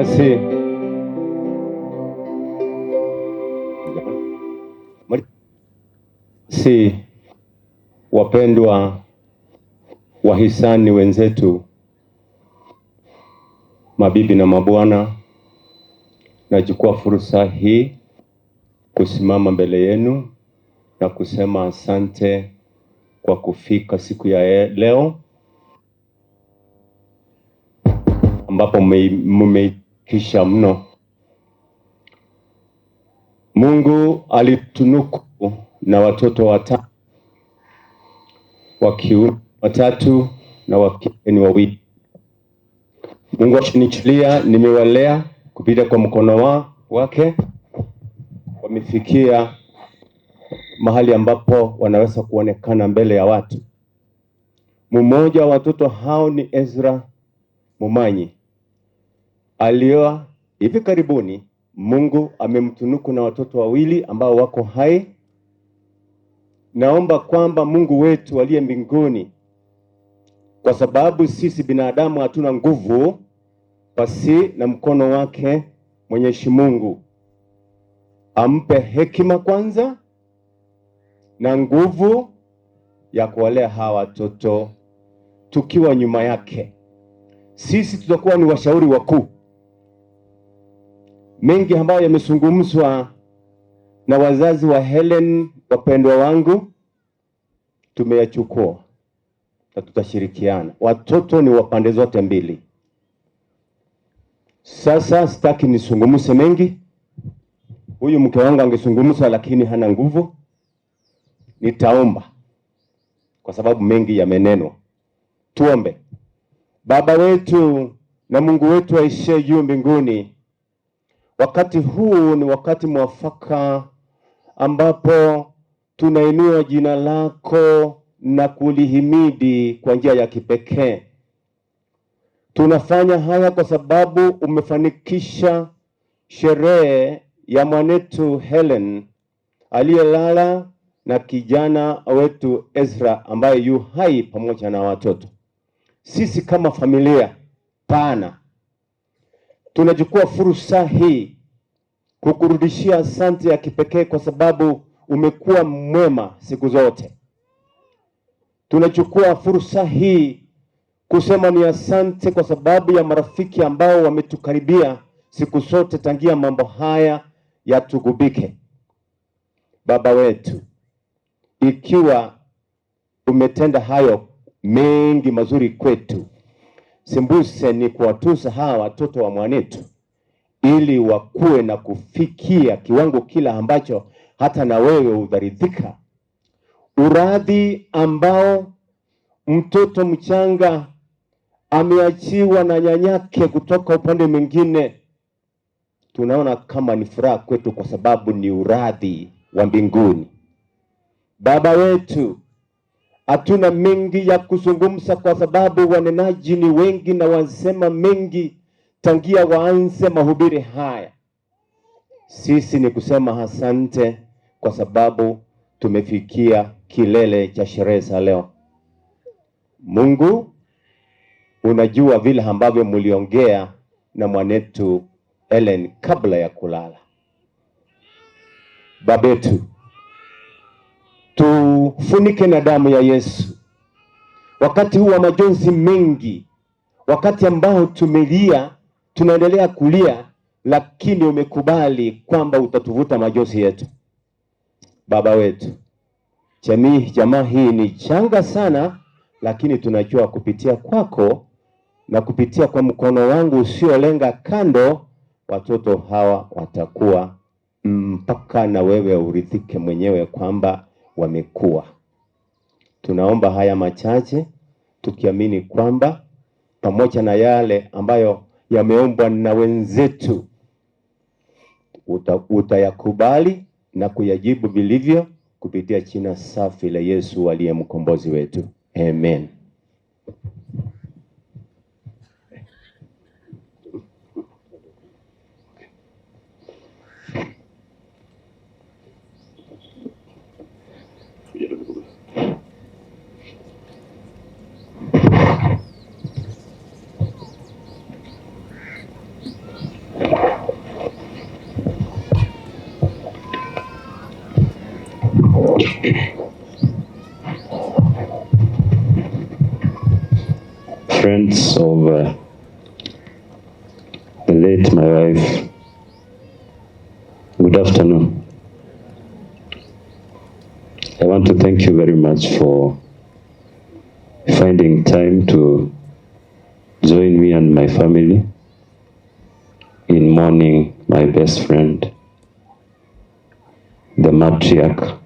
Basi wapendwa wahisani wenzetu, mabibi na mabwana, nachukua fursa hii kusimama mbele yenu na kusema asante kwa kufika siku ya leo ambapo mmekisha mno. Mungu alitunuku na watoto watatu, wa kiume watatu na wa kike ni wawili. Mungu ashinichilia, nimewalea kupita kwa mkono wake, wamefikia mahali ambapo wanaweza kuonekana mbele ya watu. Mmoja wa watoto hao ni Ezra Mumanyi, alioa hivi karibuni. Mungu amemtunuku na watoto wawili ambao wako hai. Naomba kwamba Mungu wetu aliye mbinguni, kwa sababu sisi binadamu hatuna nguvu pasi na mkono wake Mwenyezi Mungu, ampe hekima kwanza na nguvu ya kuwalea hawa watoto. Tukiwa nyuma yake, sisi tutakuwa ni washauri wakuu. Mengi ambayo yamezungumzwa na wazazi wa Helen, wapendwa wangu, tumeyachukua na tutashirikiana. Watoto ni wa pande zote mbili. Sasa sitaki nisungumuse mengi. Huyu mke wangu angezungumza lakini hana nguvu. Nitaomba kwa sababu mengi yamenenwa. Tuombe. Baba wetu na Mungu wetu aishiye juu mbinguni, wakati huu ni wakati mwafaka ambapo tunainua jina lako na kulihimidi kwa njia ya kipekee. Tunafanya haya kwa sababu umefanikisha sherehe ya mwanetu Helen aliyelala na kijana wetu Ezra ambaye yu hai pamoja na watoto. Sisi kama familia pana tunachukua fursa hii kukurudishia asante ya kipekee kwa sababu umekuwa mwema siku zote. Tunachukua fursa hii kusema ni asante kwa sababu ya marafiki ambao wametukaribia siku zote tangia mambo haya yatugubike. Baba wetu, ikiwa umetenda hayo mengi mazuri kwetu, sembuse ni kuwatuza hawa watoto wa mwanetu ili wakue na kufikia kiwango kila ambacho hata na wewe udharidhika. Uradhi ambao mtoto mchanga ameachiwa na nyanyake kutoka upande mwingine, tunaona kama ni furaha kwetu kwa sababu ni uradhi wa mbinguni. Baba wetu, hatuna mengi ya kuzungumza kwa sababu wanenaji ni wengi na wasema mengi tangia waanze mahubiri haya. Sisi ni kusema asante kwa sababu tumefikia kilele cha sherehe za leo. Mungu, unajua vile ambavyo mliongea na mwanetu Helen kabla ya kulala. Babetu, tufunike na damu ya Yesu. Wakati huu wa majonzi mengi, wakati ambao tumelia, tunaendelea kulia, lakini umekubali kwamba utatuvuta majonzi yetu. Baba wetu, jamaa hii ni changa sana, lakini tunajua kupitia kwako na kupitia kwa mkono wangu usiolenga kando, watoto hawa watakuwa mpaka na wewe urithike mwenyewe kwamba wamekuwa. Tunaomba haya machache tukiamini kwamba pamoja na yale ambayo yameombwa na wenzetu utayakubali na kuyajibu vilivyo kupitia jina safi la Yesu aliye mkombozi wetu. Amen. Friends of the late my wife, good afternoon. I want to thank you very much for finding time to join me and my family in mourning my best friend, the matriarch,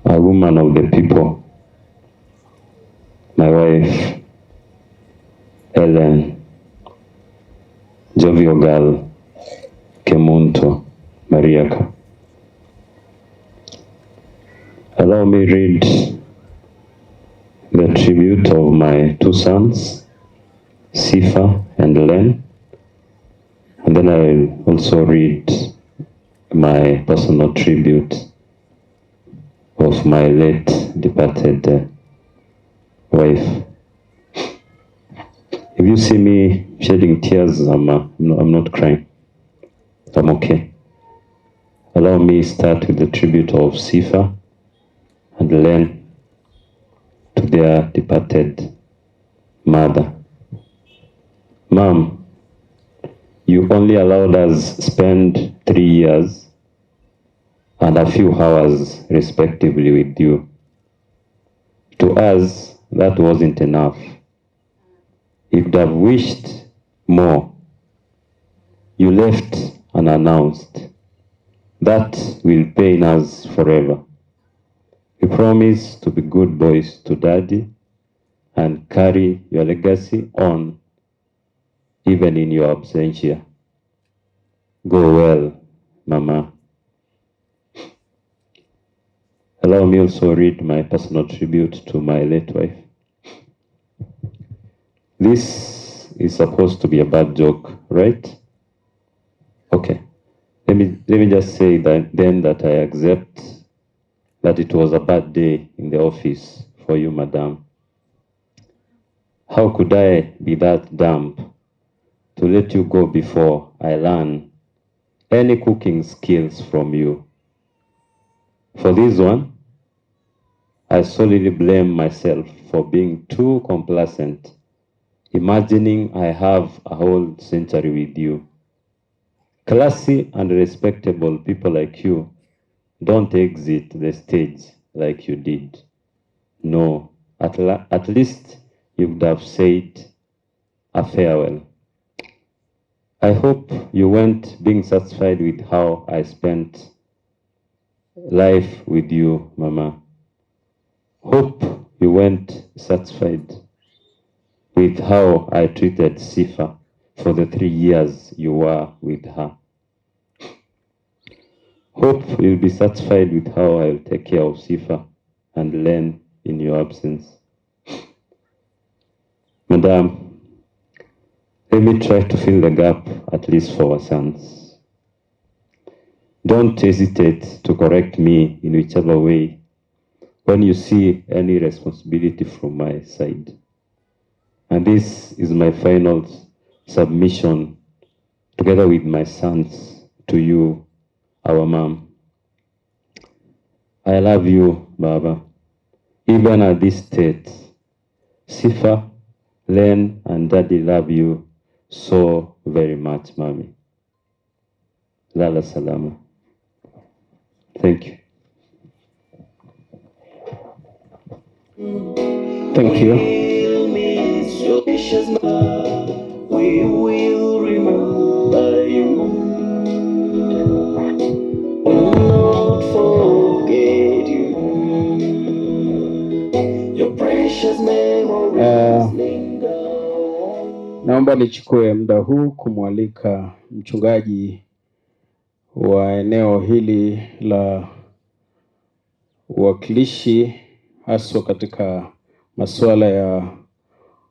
a woman of the people, my wife, Ellen, jovial girl, Kemunto Mariaka. Allow me read the tribute of my two sons, Sifa and Len, and then I'll also read my personal tribute of my late departed wife. If you see me shedding tears, I'm not crying. I'm okay. Allow me start with the tribute of Sifa and Len to their departed mother. Mom, you only allowed us spend 3 years and a few hours respectively with you. To us, that wasn't enough. You could have wished more. You left unannounced. That will pain us forever. We promise to be good boys to Daddy and carry your legacy on even in your absentia. Go well, Mama. Allow me also read my personal tribute to my late wife. This is supposed to be a bad joke, right? Okay. Let me just say that I accept that it was a bad day in the office for you, Madam. How could I be that dumb to let you go before I learn any cooking skills from you? For this one, I solely blame myself for being too complacent, imagining I have a whole century with you. Classy and respectable people like you don't exit the stage like you did. No, at least you would have said a farewell. I hope you went being satisfied with how I spent life with you, Mama. Hope you went satisfied with how I treated Sifa for the 3 years you were with her. Hope you'll be satisfied with how I'll take care of Sifa and Len in your absence. Madam, let me try to fill the gap, at least for our sons. Don't hesitate to correct me in whichever way when you see any responsibility from my side. And this is my final submission, together with my sons, to you, our mom. I love you, Baba. Even at this state, Sifa, Len, and Daddy love you so very much, Mommy. Lala Salama. Thank you. Thank you. We will remember you. Will not forget you. Your precious memories linger. Naomba nichukue muda huu kumwalika mchungaji wa eneo hili la uwakilishi haswa katika masuala ya